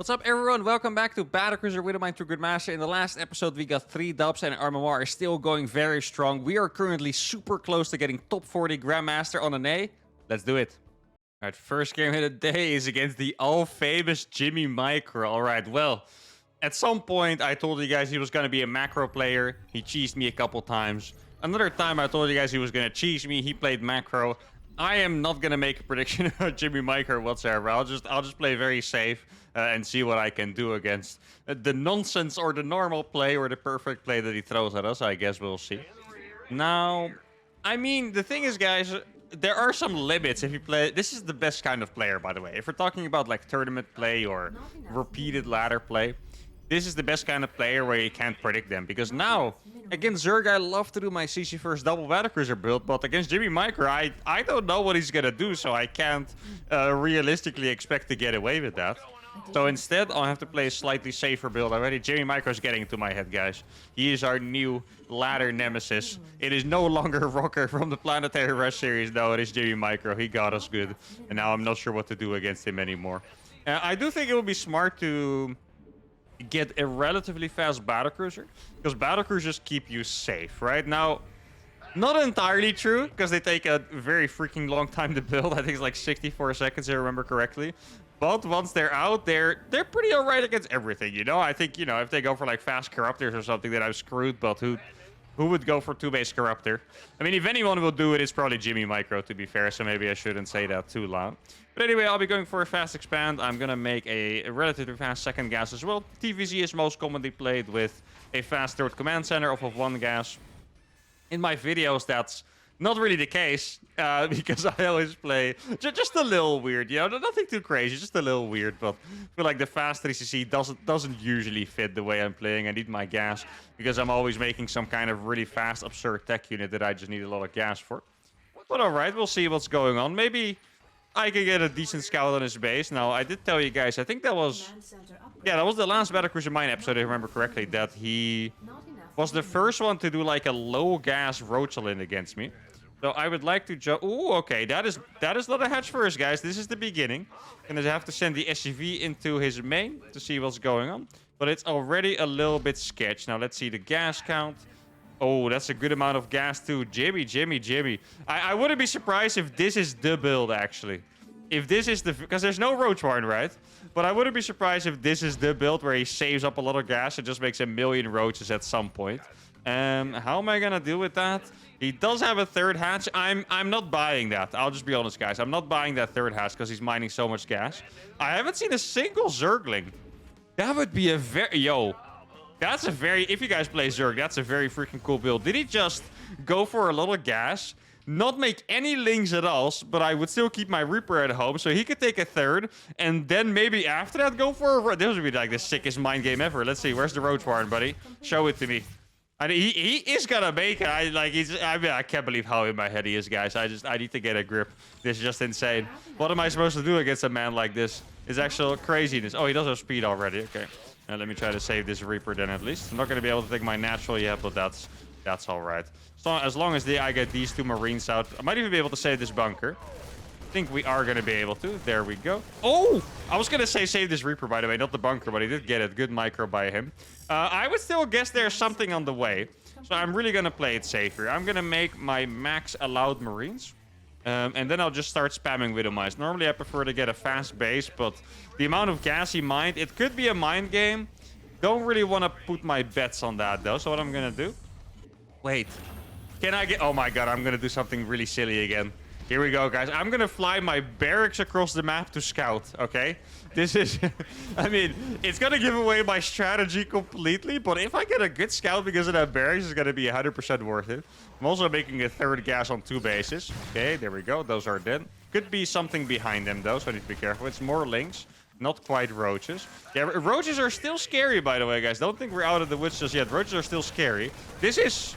What's up, everyone? Welcome back to Battlecruiser with my True Good Master. In the last episode, we got 3 dubs and our memoir is still going very strong. We are currently super close to getting top 40 Grandmaster on an A. Let's do it. All right, first game of the day is against the all-famous Jimmy Micro. All right, well, at some point, I told you guys he was going to be a macro player. He cheesed me a couple times. Another time, I told you guys he was going to cheese me. He played macro. I am not going to make a prediction about Jimmy Micro whatsoever. I'll just play very safe and see what I can do against the nonsense or the normal play or the perfect play that he throws at us. I guess we'll see. Now, I mean, the thing is, guys, there are some limits if you play. This is the best kind of player, by the way. If we're talking about like tournament play or repeated ladder play, this is the best kind of player where you can't predict them. Because now, against Zerg, I love to do my CC first double Battlecruiser build. But against Jimmy Micro, I don't know what he's going to do. So I can't realistically expect to get away with that. So instead, I'll have to play a slightly safer build already. Jimmy Micro's getting into my head, guys. He is our new ladder nemesis. It is no longer Rocker from the Planetary Rush series. No, it is Jimmy Micro. He got us good. And now I'm not sure what to do against him anymore. I do think it would be smart to get a relatively fast Battlecruiser, because Battlecruisers keep you safe, right? Now, not entirely true, because they take a very freaking long time to build. I think it's like 64 seconds, if I remember correctly. But once they're out, they're pretty alright against everything, you know? I think, you know, if they go for like fast Corruptors or something, then I'm screwed, but who would go for 2-base Corruptor? I mean, if anyone will do it, it's probably Jimmy Micro, to be fair, so maybe I shouldn't say that too loud. But anyway, I'll be going for a fast expand. I'm going to make a relatively fast second gas as well. TVZ is most commonly played with a fast third command center off of 1 gas. In my videos, that's not really the case, because I always play just a little weird, you know, nothing too crazy, just a little weird, but I feel like the fast 3CC doesn't usually fit the way I'm playing. I need my gas, because I'm always making some kind of really fast, absurd tech unit that I just need a lot of gas for. But alright, we'll see what's going on. Maybe I can get a decent scout on his base. Now, I did tell you guys, I think that was... yeah, that was the last Battlecruiser Mine episode, if I remember correctly, that he was the first one to do like a low gas Roachelin against me. So I would like to jump. Ooh, okay, that is not a hatch first, guys. This is the beginning. And I have to send the SCV into his main to see what's going on. But it's already a little bit sketch. Now let's see the gas count. Oh, that's a good amount of gas too. Jimmy. I wouldn't be surprised if this is the build, actually. If this is the... because there's no Roach Warren, right? But I wouldn't be surprised if this is the build where he saves up a lot of gas and just makes a million roaches at some point. How am I gonna deal with that? He does have a third hatch. I'm not buying that. I'll just be honest, guys. I'm not buying that third hatch because he's mining so much gas. I haven't seen a single Zergling. That would be a very... yo. That's a very... if you guys play Zerg, that's a very freaking cool build. Did he just go for a lot of gas? Not make any links at all, but I would still keep my Reaper at home, so he could take a third, and then maybe after that go for a... this would be like the sickest mind game ever. Let's see, where's the Roach Warren, buddy? Show it to me. I mean, he is gonna make it. I can't believe how in my head he is, guys. I need to get a grip. This is just insane. What am I supposed to do against a man like this? It's actual craziness. Oh, he does have speed already. Okay. Now let me try to save this Reaper then at least. I'm not gonna be able to take my natural yet, but that's all right. So as long as I get these 2 Marines out, I might even be able to save this bunker. I think we are going to be able to. There we go. Oh! I was going to say save this Reaper, by the way, not the bunker, but he did get it. Good micro by him. I would still guess there's something on the way. So I'm really going to play it safe here. I'm going to make my max allowed Marines. And then I'll just start spamming Widowmice. Normally, I prefer to get a fast base, but the amount of gas he mined, it could be a mind game. Don't really want to put my bets on that, though. So what I'm going to do... wait. Can I get... oh my god, I'm going to do something really silly again. Here we go, guys. I'm going to fly my barracks across the map to scout, okay? This is... I mean, it's going to give away my strategy completely, but if I get a good scout because of that barracks, it's going to be 100% worth it. I'm also making a third gas on 2 bases. Okay, there we go. Those are dead. Could be something behind them, though, so I need to be careful. It's more links, not quite roaches. Yeah, roaches are still scary, by the way, guys. Don't think we're out of the woods just yet. Roaches are still scary. This is...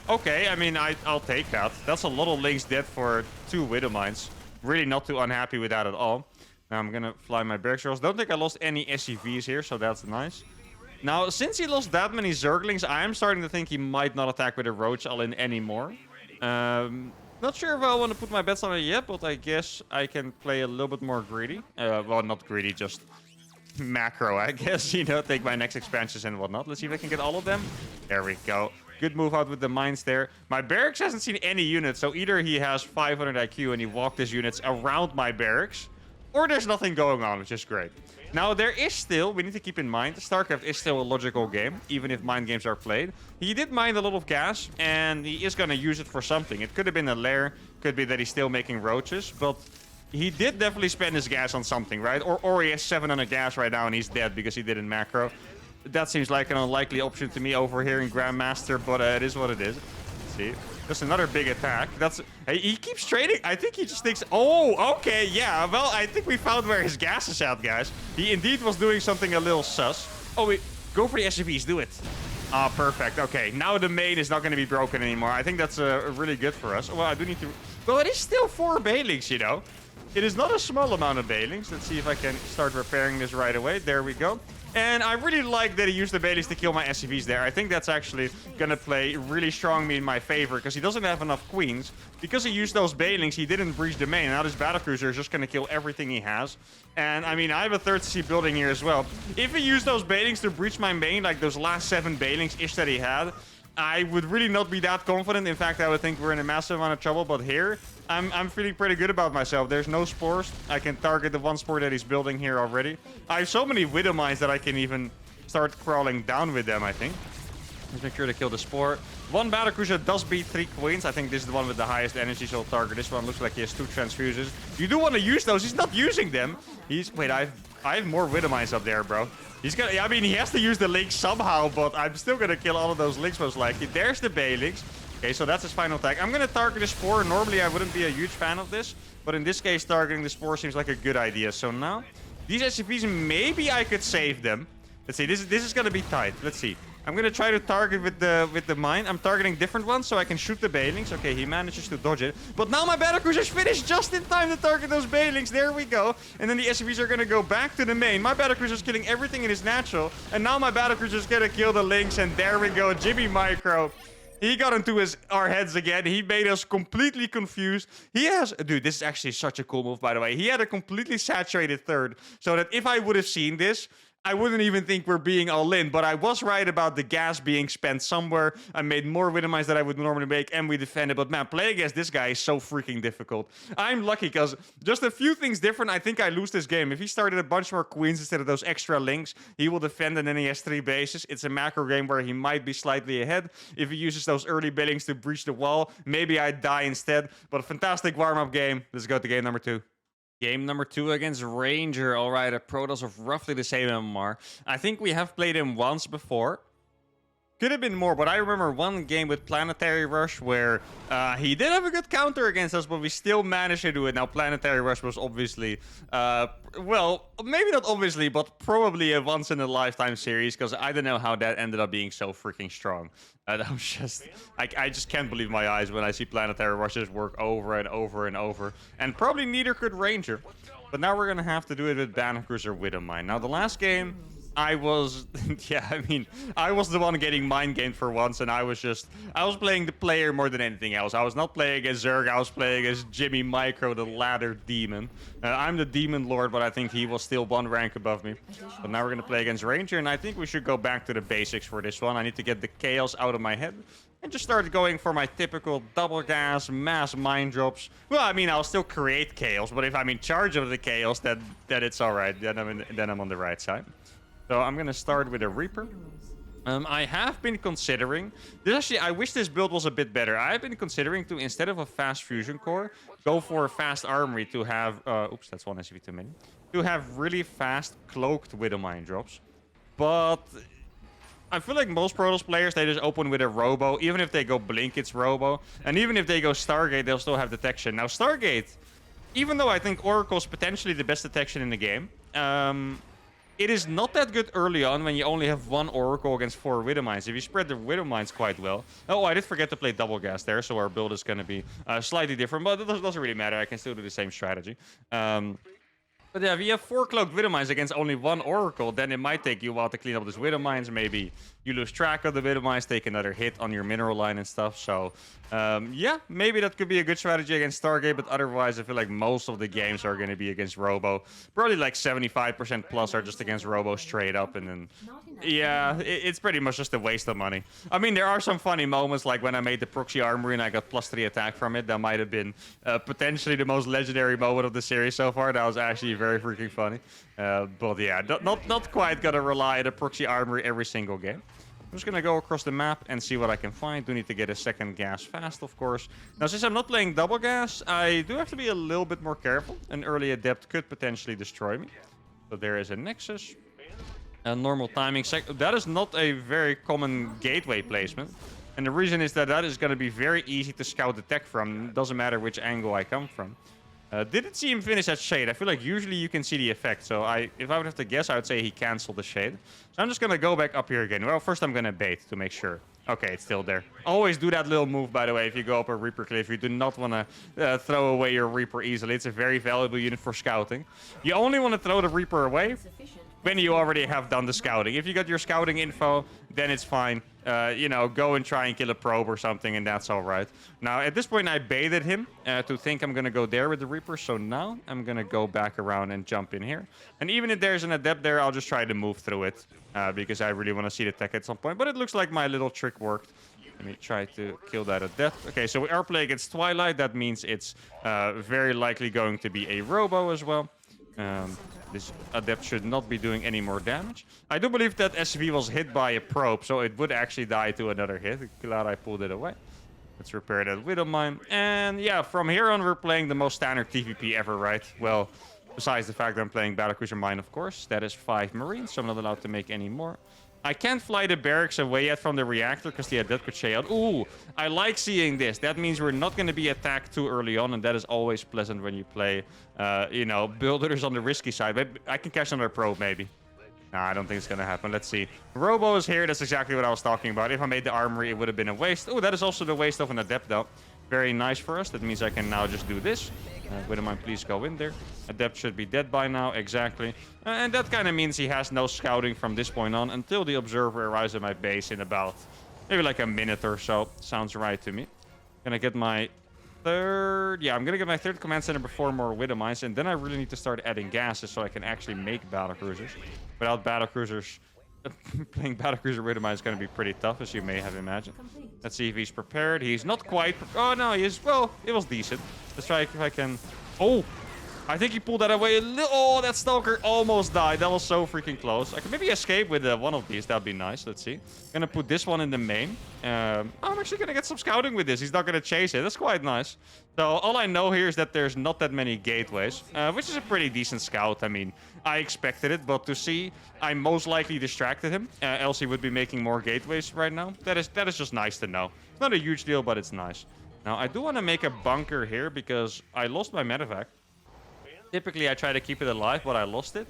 okay, I mean, I'll take that. That's a lot of links dead for 2 Widow Mines. Really not too unhappy with that at all. Now I'm gonna fly my barracks rolls. Don't think I lost any SCVs here, so that's nice. Now, since he lost that many Zerglings, I am starting to think he might not attack with a Roach All-In anymore. Not sure if I want to put my bets on it yet, but I guess I can play a little bit more greedy. Well, not greedy, just macro, I guess. You know, take my next expansions and whatnot. Let's see if I can get all of them. There we go. Good move out with the mines there. My barracks hasn't seen any units, so either he has 500 IQ and he walked his units around my barracks, or there's nothing going on, which is great. Now, there is still, we need to keep in mind, StarCraft is still a logical game, even if mind games are played. He did mine a lot of gas, and he is going to use it for something. It could have been a lair, could be that he's still making roaches, but he did definitely spend his gas on something, right? Or he has 700 gas right now and he's dead because he didn't macro. That seems like an unlikely option to me over here in Grandmaster, but it is what it is. Let's see. Just another big attack. Hey, he keeps trading. I think he just thinks, oh, okay, yeah. Well, I think we found where his gas is at, guys. He indeed was doing something a little sus. Oh, wait. Go for the SCVs. Do it. Ah, perfect. Okay, now the main is not going to be broken anymore. I think that's really good for us. Well, I do need to... Well, it is still 4 Bailings, you know. It is not a small amount of Bailings. Let's see if I can start repairing this right away. There we go. And I really like that he used the Bailings to kill my SCVs there. I think that's actually going to play really strongly in my favor because he doesn't have enough queens. Because he used those Bailings, he didn't breach the main. Now this Battlecruiser is just going to kill everything he has. And, I mean, I have a 3rd CC building here as well. If he used those Bailings to breach my main, like those last 7 Bailings-ish that he had, I would really not be that confident. In fact, I would think we're in a massive amount of trouble. But here, I'm feeling pretty good about myself. There's no spores. I can target the one spore that he's building here already. I have so many Widow Mines that I can even start crawling down with them, I think. Let's make sure to kill the spore. One Battlecruiser does beat 3 queens. I think this is the one with the highest energy, so I'll target this one. Looks like he has 2 transfuses. You do want to use those. He's not using them. Wait, I have more Widow Mines up there, bro. He's gonna... I mean, he has to use the links somehow, but I'm still gonna kill all of those links most likely. There's the Bailings. Okay, so that's his final attack. I'm gonna target the spore. Normally, I wouldn't be a huge fan of this, but in this case, targeting the spore seems like a good idea. So now, these SCVs, maybe I could save them. Let's see. This is gonna be tight. Let's see. I'm gonna try to target with the mine. I'm targeting different ones so I can shoot the Bailings. Okay, he manages to dodge it. But now my Battlecruiser's finished just in time to target those Bailings. There we go. And then the SCVs are gonna go back to the main. My Battlecruiser's killing everything in his natural. And now my Battlecruiser's gonna kill the links. And there we go. Jimmy Micro. He got into our heads again. He made us completely confused. He has... Dude, this is actually such a cool move, by the way. He had a completely saturated 3rd. So that if I would have seen this, I wouldn't even think we're being all in, but I was right about the gas being spent somewhere. I made more Widow Mines than I would normally make, and we defended. But man, playing against this guy is so freaking difficult. I'm lucky because just a few things different, I think I lose this game. If he started a bunch more queens instead of those extra links, he will defend, and then he has 3 bases. It's a macro game where he might be slightly ahead. If he uses those early Bailings to breach the wall, maybe I die instead. But a fantastic warm-up game. Let's go to game number 2. Game number 2 against Ranger. All right, a Protoss of roughly the same MMR. I think we have played him once before. Could have been more, but I remember one game with Planetary Rush where he did have a good counter against us, but we still managed to do it. Now, Planetary Rush was obviously, well, maybe not obviously, but probably a once-in-a-lifetime series, because I don't know how that ended up being so freaking strong. That was just... I just can't believe my eyes when I see Planetary Rushes work over and over and over. And probably neither could Ranger. But now we're going to have to do it with Battlecruiser Widow Mine. Now, the last game... I was, yeah, I mean, I was the one getting mind gamed for once, and I was playing the player more than anything else. I was not playing against Zerg, I was playing against Jimmy Micro, the ladder demon. I'm the demon lord, but I think he was still 1 rank above me. But now we're going to play against Ranger, and I think we should go back to the basics for this one. I need to get the chaos out of my head. And just start going for my typical double gas, mass mine drops. Well, I mean, I'll still create chaos, but if I'm in charge of the chaos, then it's alright. Then I'm on the right side. So I'm going to start with a Reaper. I have been considering... I wish this build was a bit better. I've been considering to, instead of a fast fusion core, go for a fast armory to have... oops, that's 1 SCV too many. To have really fast cloaked Widow Mine drops. But... I feel like most Protoss players, they just open with a Robo. Even if they go Blink, it's Robo. And even if they go Stargate, they'll still have detection. Now, Stargate, even though I think Oracle's potentially the best detection in the game... it is not that good early on when you only have 1 Oracle against 4 Widow Mines. If you spread the Widow Mines quite well... Oh, I did forget to play double gas there, so our build is going to be slightly different. But it doesn't really matter. I can still do the same strategy. But But yeah, if you have 4 cloaked widow mines against only 1 oracle, then it might take you a while to clean up those widow mines. Maybe you lose track of the widow mines, take another hit on your mineral line and stuff. So yeah, maybe that could be a good strategy against Stargate, but otherwise I feel like most of the games are going to be against Robo. Probably like 75% plus are just against Robo straight up, and then yeah, it's pretty much just a waste of money. I mean, there are some funny moments, like when I made the proxy armory and I got +3 attack from it. That might have been potentially the most legendary moment of the series so far. That was actually very freaking funny. But yeah, not quite gonna rely on a proxy armory every single game. I'm just gonna go across the map and see what I can find. Do need to get a second gas fast, of course. Now, since I'm not playing double gas, I do have to be a little bit more careful. An early adept could potentially destroy me. So there is a Nexus. A normal timing. That is not a very common gateway placement. And the reason is that is going to be very easy to scout the tech from. It doesn't matter which angle I come from. Didn't see him finish that shade. I feel like usually you can see the effect. So if I would have to guess, I would say he canceled the shade. So I'm just going to go back up here again. Well, first I'm going to bait to make sure. Okay, it's still there. Always do that little move, by the way, if you go up a Reaper cliff. You do not want to throw away your Reaper easily. It's a very valuable unit for scouting. You only want to throw the Reaper away when you already have done the scouting. If you got your scouting info, then it's fine. You know, go and try and kill a probe or something, and that's all right. Now, at this point, I baited him to think I'm going to go there with the Reaper. So now I'm going to go back around and jump in here. And even if there's an adept there, I'll just try to move through it because I really want to see the tech at some point. But it looks like my little trick worked. Let me try to kill that adept. Okay, so we are playing against Twilight. That means it's very likely going to be a Robo as well. This adept should not be doing any more damage. I do believe that SV was hit by a probe, so it would actually die to another hit. Glad I pulled it away. Let's repair that Widow Mine. And yeah, from here on, we're playing the most standard TVP ever, right? Well, besides the fact that I'm playing Battlecruiser Mine, of course. That is 5 Marines, so I'm not allowed to make any more. I can't fly the barracks away yet from the reactor because the adept could say out. Ooh, I like seeing this. That means we're not going to be attacked too early on, and that is always pleasant when you play, you know, builders on the risky side. But I can catch another probe, maybe. Nah, I don't think it's going to happen. Let's see. Robo is here. That's exactly what I was talking about. If I made the armory, it would have been a waste. Oh, that is also the waste of an adept, though. Very nice for us. That means I can now just do this. Widow Mine, please go in there. Adept should be dead by now, exactly. And that kind of means he has no scouting from this point on until the observer arrives at my base in about maybe like a minute or so. Sounds right to me. Gonna get my third... Yeah, I'm gonna get my third command center before more Widow Mines, and then I really need to start adding gases so I can actually make battlecruisers. Without battlecruisers... playing Battlecruiser Widow Mine is going to be pretty tough, as you may have imagined. Let's see if he's prepared. He's not quite... Oh, no, he is... Well, it was decent. Let's try if I can... Oh! I think he pulled that away a little... Oh, that Stalker almost died. That was so freaking close. I can maybe escape with one of these. That'd be nice. Let's see. I'm going to put this one in the main. I'm actually going to get some scouting with this. He's not going to chase it. That's quite nice. So all I know here is that there's not that many gateways, which is a pretty decent scout. I mean, I expected it, but to see, I most likely distracted him. Else he would be making more gateways right now. That is just nice to know. It's not a huge deal, but it's nice. Now, I do want to make a bunker here because I lost my medevac. Typically, I try to keep it alive, but I lost it.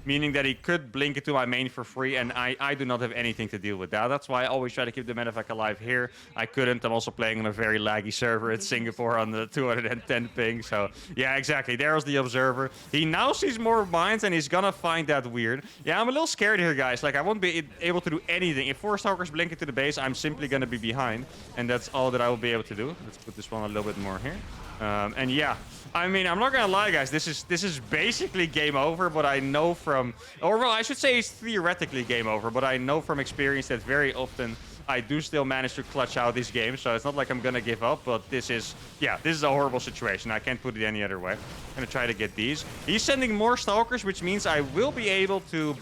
Meaning that he could blink it to my main for free, and I do not have anything to deal with that. That's why I always try to keep the medevac alive here. I couldn't. I'm also playing on a very laggy server at Singapore on the 210 ping. So, yeah, exactly. There's the observer. He now sees more mines, and he's gonna find that weird. Yeah, I'm a little scared here, guys. Like, I won't be able to do anything. If 4 Stalkers blink into the base, I'm simply gonna be behind. And that's all that I will be able to do. Let's put this one a little bit more here. And yeah, I mean, I'm not gonna lie, guys. This is basically game over, but I know from... Or, well, I should say it's theoretically game over, but I know from experience that very often I do still manage to clutch out these games, so it's not like I'm gonna give up, but this is... Yeah, this is a horrible situation. I can't put it any other way. I'm gonna try to get these. He's sending more Stalkers, which means I will be able to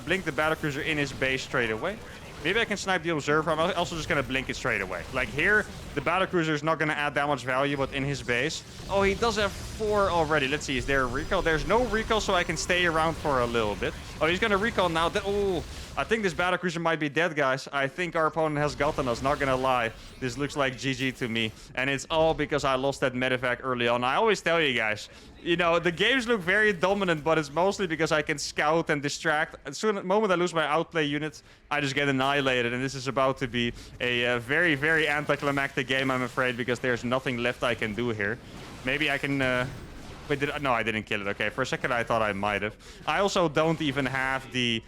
blink the Battlecruiser in his base straight away. Maybe I can snipe the observer. I'm also just going to blink it straight away. Like here, the Battlecruiser is not going to add that much value, but in his base... Oh, he does have 4 already. Let's see, is there a recall? There's no recall, so I can stay around for a little bit. Oh, he's going to recall now. Oh, I think this Battlecruiser might be dead, guys. I think our opponent has gotten us, not going to lie. This looks like GG to me. And it's all because I lost that medevac early on. I always tell you guys, you know, the games look very dominant, but it's mostly because I can scout and distract. As soon as the moment I lose my outplay unit, I just get annihilated. And this is about to be a very, very anticlimactic game, I'm afraid, because there's nothing left I can do here. Maybe I can Wait, no, I didn't kill it. Okay, for a second I thought I might have. I also don't even have the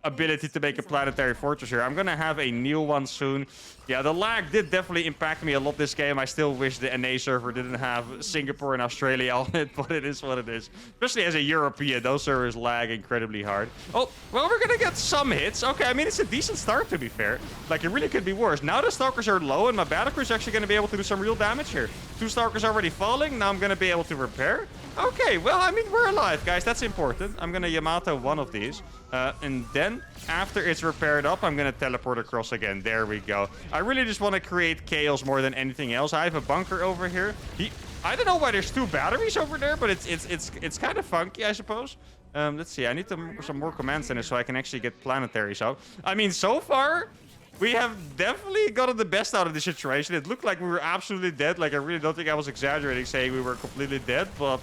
ability to make a planetary fortress here. I'm gonna have a new one soon. Yeah, the lag did definitely impact me a lot this game. I still wish the NA server didn't have Singapore and Australia on it, but it is what it is. Especially as a European, those servers lag incredibly hard. Oh, well, we're gonna get some hits. Okay, I mean, it's a decent start, to be fair. Like, it really could be worse. Now the Stalkers are low, and my Battlecruiser is actually gonna be able to do some real damage here. 2 Stalkers already falling. Now I'm gonna be able to repair. Okay, well, I mean, we're alive, guys. That's important. I'm gonna Yamato one of these. And then, after it's repaired up, I'm gonna teleport across again. There we go. I really just want to create chaos more than anything else. I have a bunker over here. I don't know why there's 2 batteries over there, but it's kind of funky, I suppose. Let's see. I need some more commands in it so I can actually get planetaries out. I mean, so far, we have definitely gotten the best out of the situation. It looked like we were absolutely dead. Like, I really don't think I was exaggerating saying we were completely dead. But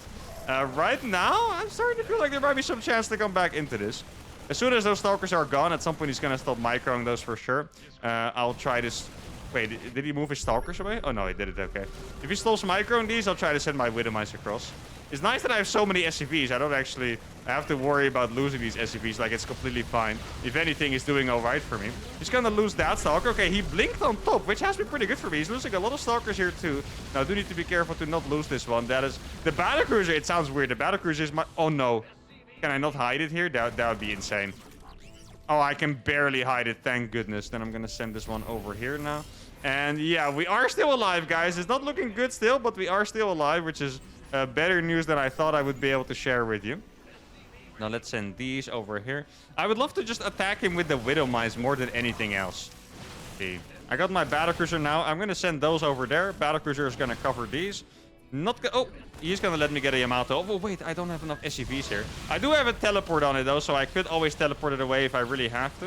right now, I'm starting to feel like there might be some chance to come back into this. As soon as those Stalkers are gone, at some point he's going to stop microing those for sure. I'll try this. Wait, did he move his Stalkers away? Oh, no, he did it. Okay. If he stops microing these, I'll try to send my Widowmice across. It's nice that I have so many SCVs. I don't actually have to worry about losing these SCVs. Like, it's completely fine. If anything, he's doing all right for me. He's going to lose that Stalker. Okay, he blinked on top, which has been pretty good for me. He's losing a lot of Stalkers here, too. Now, I do need to be careful to not lose this one. That is... The Battlecruiser, it sounds weird. The Battlecruiser is my... Oh, no. Can I not hide it here? That would be insane. Oh, I can barely hide it. Thank goodness. Then I'm going to send this one over here now. And yeah, we are still alive, guys. It's not looking good still, but we are still alive, which is better news than I thought I would be able to share with you. Now, let's send these over here. I would love to just attack him with the Widowmice more than anything else. See, I got my Battlecruiser now. I'm going to send those over there. Battlecruiser is going to cover these. Oh, he's gonna let me get a Yamato. Oh, wait, I don't have enough SCVs here. I do have a teleport on it, though, so I could always teleport it away if I really have to.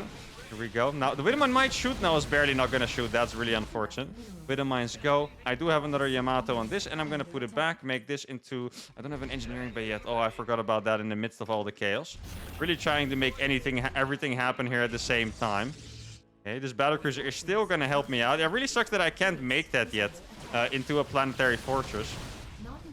Here we go. Now, the Widowmine might shoot. No, it's barely not gonna shoot. That's really unfortunate. Widowmines go. I do have another Yamato on this, and I'm gonna put it back, make this into... I don't have an engineering bay yet. Oh, I forgot about that in the midst of all the chaos. Really trying to make everything happen here at the same time. Okay, this Battlecruiser is still gonna help me out. It really sucks that I can't make that yet into a planetary fortress.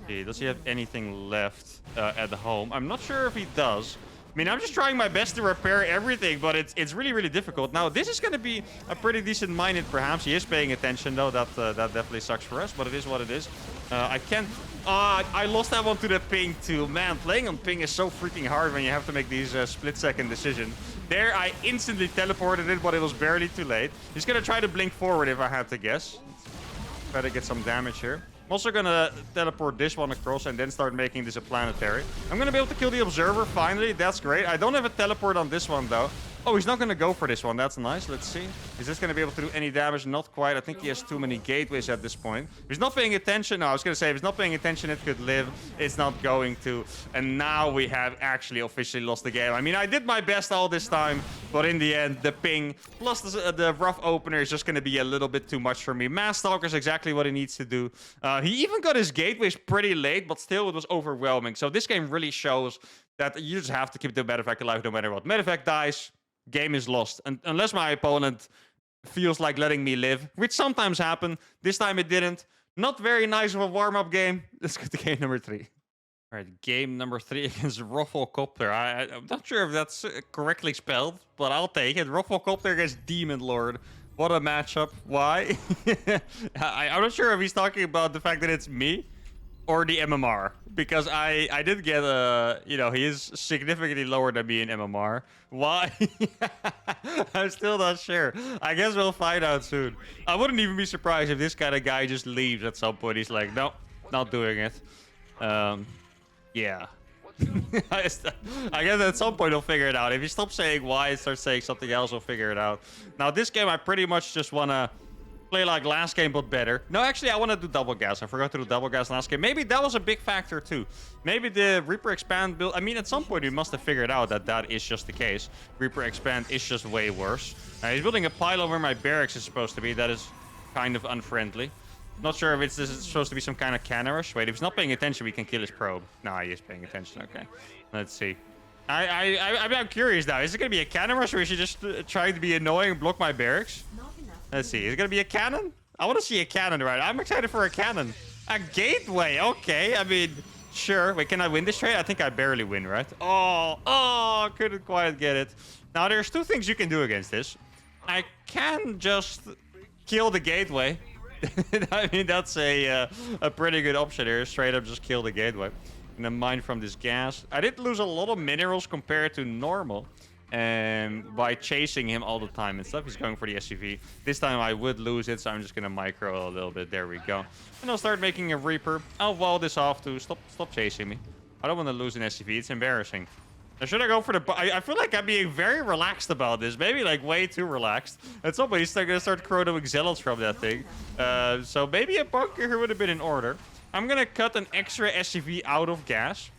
Does he have anything left at home? I'm not sure if he does. I mean, I'm just trying my best to repair everything, but it's really, really difficult. Now, this is going to be a pretty decent mine-in, perhaps. He is paying attention, though. That definitely sucks for us, but it is what it is. I can't... I lost that one to the ping, too. Man, playing on ping is so freaking hard when you have to make these split-second decisions. There, I instantly teleported it, but it was barely too late. He's going to try to blink forward, if I had to guess. Try to get some damage here. I'm also gonna teleport this one across and then start making this a planetary. I'm gonna be able to kill the observer finally. That's great. I don't have a teleport on this one though. Oh, he's not gonna go for this one. That's nice. Let's see. Is this gonna be able to do any damage? Not quite. I think he has too many gateways at this point. If he's not paying attention. No, I was gonna say if he's not paying attention, it could live. It's not going to. And now we have actually officially lost the game. I mean, I did my best all this time, but in the end, the ping plus the rough opener is just gonna be a little bit too much for me. Mass Stalker is exactly what he needs to do. He even got his gateways pretty late, but still it was overwhelming. So this game really shows that you just have to keep the Medevac alive no matter what. Medevac dies. Game is lost. And unless my opponent feels like letting me live, which sometimes happen. This time it didn't. Not very nice of a warm-up game. Let's go to game number 3. All right, game number 3 against Robocopter. I'm not sure if that's correctly spelled, but I'll take it. Robocopter against Demon Lord. What a matchup. Why? I'm not sure if he's talking about the fact that it's me or the MMR. Because I did get he is significantly lower than me in MMR. Why? I'm still not sure. I guess we'll find out soon. I wouldn't even be surprised if this kind of guy just leaves at some point. He's like, no, not doing it. Yeah. I guess at some point he'll figure it out. If he stops saying why and starts saying something else, he'll figure it out. Now, this game, I pretty much just want to play like last game, but better. No, actually, I want to do double gas. I forgot to do double gas last game. Maybe that was a big factor, too. Maybe the Reaper Expand build... I mean, at some point, we must have figured out that that is just the case. Reaper Expand is just way worse. He's building a pylon where my barracks is supposed to be. That is kind of unfriendly. Not sure if this is supposed to be some kind of cannon rush. Wait, if he's not paying attention, we can kill his probe. Nah, he is paying attention. Okay. Let's see. I'm curious now. Is it going to be a cannon rush or is he just trying to be annoying and block my barracks? Let's see. Is it going to be a cannon? I want to see a cannon, right? I'm excited for a cannon. A gateway, okay. I mean, sure. Wait, can I win this trade? I think I barely win, right? Oh, couldn't quite get it. Now, there's two things you can do against this. I can just kill the gateway. I mean, that's a pretty good option here. Straight up just kill the gateway. And then mine from this gas. I did lose a lot of minerals compared to normal. By chasing him all the time and stuff. He's going for the SCV. This time I would lose it, so I'm just gonna micro a little bit. There we go. And I'll start making a Reaper. I'll wall this off to stop chasing me. I don't want to lose an SCV. It's embarrassing. Now, should I go for the... I feel like I'm being very relaxed about this. Maybe, like, way too relaxed. At some point, he's gonna start chronoing zealots from that thing. So maybe a bunker here would have been in order. I'm gonna cut an extra SCV out of gas.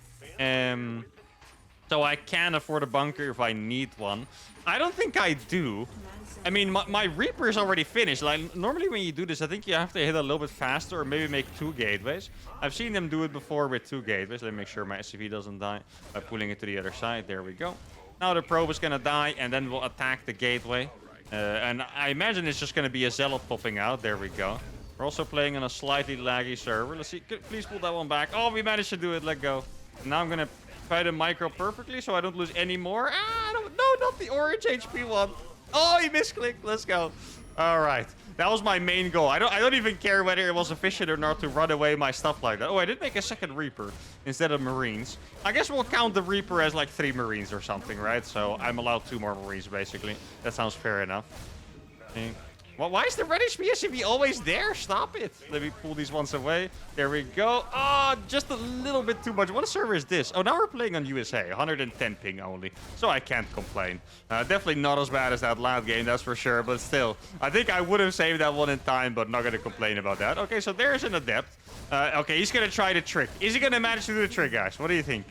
So I can afford a bunker if I need one. I don't think I do. I mean, my Reaper is already finished. Like, normally when you do this, I think you have to hit a little bit faster or maybe make 2 gateways. I've seen them do it before with 2 gateways. Let me make sure my SCV doesn't die by pulling it to the other side. There we go. Now the probe is going to die, and then we'll attack the gateway. And I imagine it's just going to be a zealot popping out. There we go. We're also playing on a slightly laggy server. Let's see. Please pull that one back. Oh, we managed to do it. Let go. Now I'm going to try to micro perfectly so I don't lose any more. No, not the orange HP one. Oh, he misclicked. Let's go. All right. That was my main goal. I don't even care whether it was efficient or not to run away my stuff like that. Oh, I did make a second Reaper instead of Marines. I guess we'll count the Reaper as like 3 Marines or something, right? So I'm allowed 2 more Marines, basically. That sounds fair enough. Okay. Well, why is the red HP SCV always there? Stop it. Let me pull these ones away. There we go. Oh, just a little bit too much. What server is this? Oh, now we're playing on USA. 110 ping only. So I can't complain. Definitely not as bad as that last game, that's for sure. But still, I think I would have saved that one in time, but not going to complain about that. Okay, so there's an adept. Okay, he's going to try the trick. Is he going to manage to do the trick, guys? What do you think?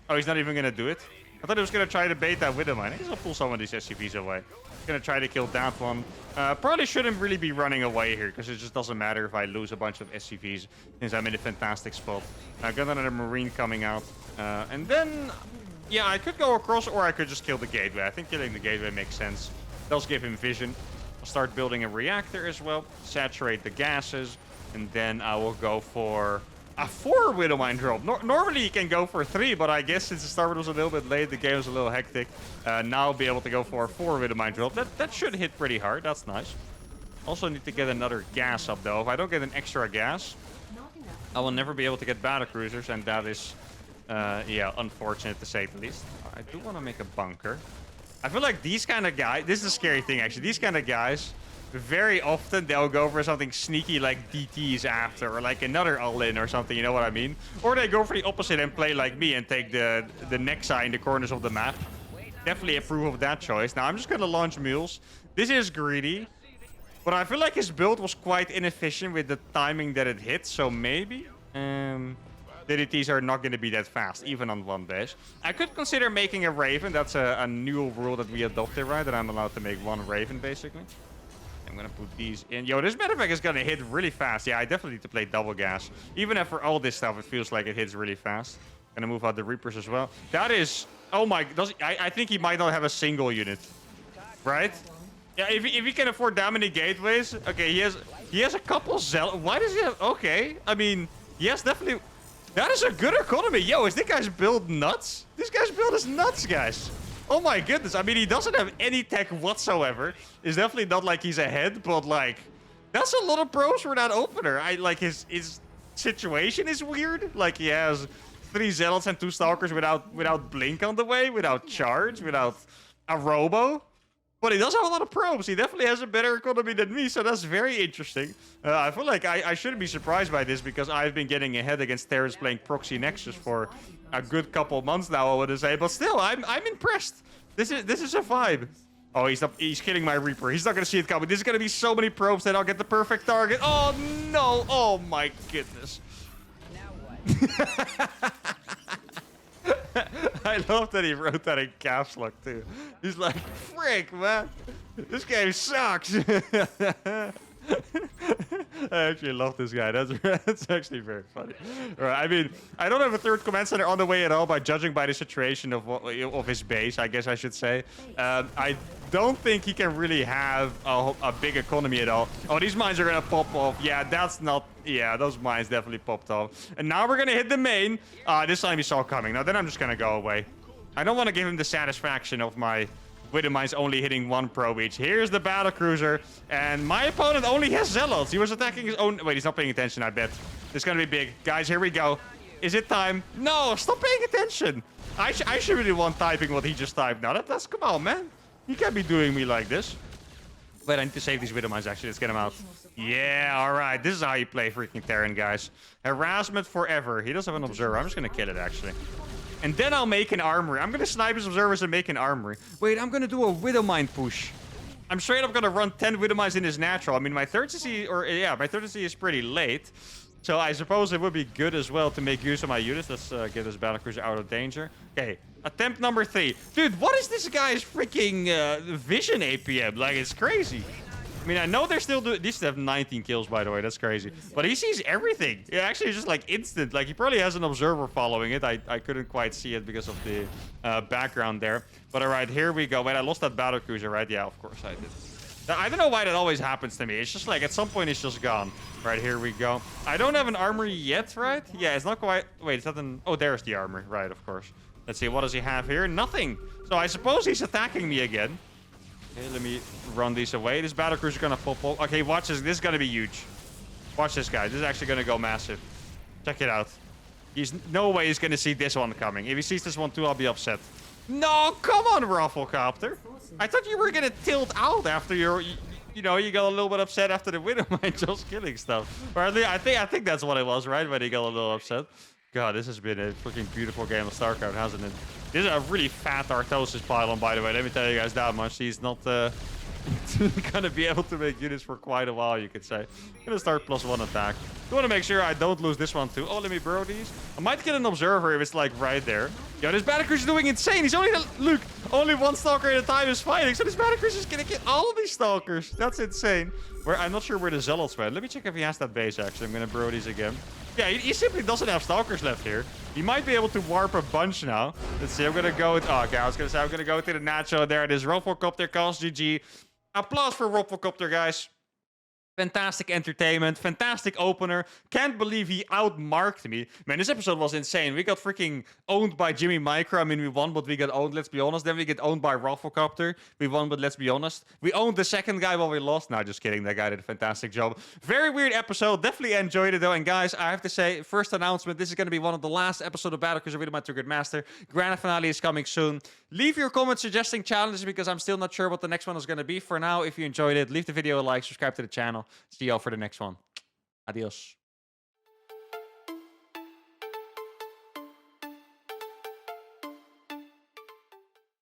Oh, he's not even going to do it? I thought he was going to try to bait that with him. I think he's going to pull some of these SCVs away. Gonna try to kill that one. Probably shouldn't really be running away here because it just doesn't matter if I lose a bunch of SCVs since I'm in a fantastic spot. I got another Marine coming out. And then, yeah, I could go across or I could just kill the gateway. I think killing the gateway makes sense. Does give him vision. I'll start building a reactor as well. Saturate the gases. And then I will go for a 4 Widowmine drop. Normally you can go for 3, but I guess since the start was a little bit late, the game was a little hectic. Now I'll be able to go for a 4 Widowmine drop. That should hit pretty hard. That's nice. Also need to get another gas up, though. If I don't get an extra gas, I will never be able to get Battlecruisers, and that is, yeah, unfortunate to say the least. I do want to make a bunker. I feel like these kind of guys... This is a scary thing, actually. These kind of guys... Very often they'll go for something sneaky like DTs after, or like another all-in or something, you know what I mean? Or they go for the opposite and play like me and take the Nexa in the corners of the map. Definitely approve of that choice. Now I'm just gonna launch mules. This is greedy, but I feel like his build was quite inefficient with the timing that it hit, so maybe the DTs are not gonna be that fast, even on 1 base. I could consider making a Raven. That's a new rule that we adopted, right? That I'm allowed to make 1 Raven, basically. I'm gonna put these in. Yo, this medevac is gonna hit really fast. Yeah, I definitely need to play double gas. Even after all this stuff, it feels like it hits really fast. Gonna move out the Reapers as well. That is... Oh my... I think he might not have a single unit. Right? Yeah, if he can afford that many gateways... Okay, he has a couple zealots. Why does he have... Okay. I mean, yes, definitely... That is a good economy. Yo, is this guy's build nuts? This guy's build is nuts, guys. Oh my goodness. I mean, he doesn't have any tech whatsoever. It's definitely not like he's ahead, but like, that's a lot of pros for that opener. Like his situation is weird. Like he has 3 zealots and 2 stalkers without blink on the way, without charge, without a robo. But he does have a lot of probes. He definitely has a better economy than me, so that's very interesting. I feel like I shouldn't be surprised by this because I've been getting ahead against Terrans playing Proxy Nexus for a good couple months now, I would say. But still, I'm impressed. This is a vibe. Oh, he's killing my Reaper. He's not gonna see it coming. There's gonna be so many probes that I'll get the perfect target. Oh no! Oh my goodness. I love that he wrote that in caps lock too. He's like, frick, man. This game sucks. I actually love this guy. That's actually very funny. All right, I mean, I don't have a 3rd command center on the way at all, by judging by the situation of his base, I guess I should say. I don't think he can really have a big economy at all. Oh, these mines are gonna pop off. Yeah, that's not... Yeah, those mines definitely popped off. And now we're gonna hit the main. This time he saw coming. Now then I'm just gonna go away. I don't want to give him the satisfaction of my Widow mines only hitting 1 probe each. Here's the Battlecruiser. And my opponent only has Zealots. He was attacking his own... Wait, he's not paying attention, I bet. This is gonna be big. Guys, here we go. Is it time? No, stop paying attention. I should really want typing what he just typed now. That's... Come on, man. You can't be doing me like this. Wait, I need to save these Widow mines, actually. Let's get them out. Yeah, all right. This is how you play freaking Terran, guys. Harassment forever. He doesn't have an observer. I'm just going to kill it, actually. And then I'll make an armory. I'm going to snipe his observers and make an armory. Wait, I'm going to do a Widow mine push. I'm straight up going to run 10 Widow mines in his natural. I mean, my third CC... Or, yeah, my third CC is pretty late. So I suppose it would be good as well to make use of my units. Let's get this Battlecruiser out of danger. Okay, attempt number 3. Dude, what is this guy's freaking vision APM? Like, it's crazy. I mean, I know they're still doing... These have 19 kills, by the way. That's crazy. But he sees everything. It actually is just, like, instant. Like, he probably has an observer following it. I couldn't quite see it because of the background there. But, all right, here we go. Wait, I lost that Battlecruiser, right? Yeah, of course I did. I don't know why that always happens to me. It's just like, at some point, it's just gone. Right, here we go. I don't have an armory yet, right? Yeah, it's not quite... Wait, it's not an... Oh, there's the armor. Right, of course. Let's see, what does he have here? Nothing. So I suppose he's attacking me again. Okay, let me run these away. This Battlecruiser is gonna pop up. Okay, watch this. This is gonna be huge. Watch this, guy. This is actually gonna go massive. Check it out. He's... No way he's gonna see this one coming. If he sees this one too, I'll be upset. No, come on, Robocopter. I thought you were gonna tilt out after your... You know, you got a little bit upset after the Widow mine just killing stuff. Or at least, I think that's what it was, right? When he got a little upset. God, this has been a freaking beautiful game of StarCraft, hasn't it? This is a really fat Artosis pylon, by the way. Let me tell you guys that much. He's not gonna be able to make units for quite a while, you could say. I'm gonna start +1 attack. I want to make sure I don't lose this one too. Oh, let me burrow these. I might get an observer if it's like right there. Yo, this Battlecruiser is doing insane. He's only... Look, only 1 stalker at a time is fighting. So this Battlecruiser is gonna get all of these stalkers. That's insane. I'm not sure where the Zealots went. Let me check if he has that base, actually. I'm gonna burrow these again. Yeah, he simply doesn't have stalkers left here. He might be able to warp a bunch now. Let's see. I'm gonna go with... Oh, okay. I was gonna say I'm gonna go to the natural. There it is. Robocopter calls GG. Applause for Robocopter, guys. Fantastic entertainment, fantastic opener. Can't believe he outmarked me. Man, this episode was insane. We got freaking owned by Jimmy Micro. I mean, we won, but we got owned, let's be honest. Then we get owned by Robocopter. We won, but let's be honest. We owned the second guy while we lost. No, just kidding. That guy did a fantastic job. Very weird episode. Definitely enjoyed it, though. And guys, I have to say, first announcement, this is going to be one of the last episodes of Battlecruiser with my True Good Master. Grand finale is coming soon. Leave your comments suggesting challenges because I'm still not sure what the next one is going to be. For now, if you enjoyed it, leave the video a like, subscribe to the channel. See y'all for the next one. Adios.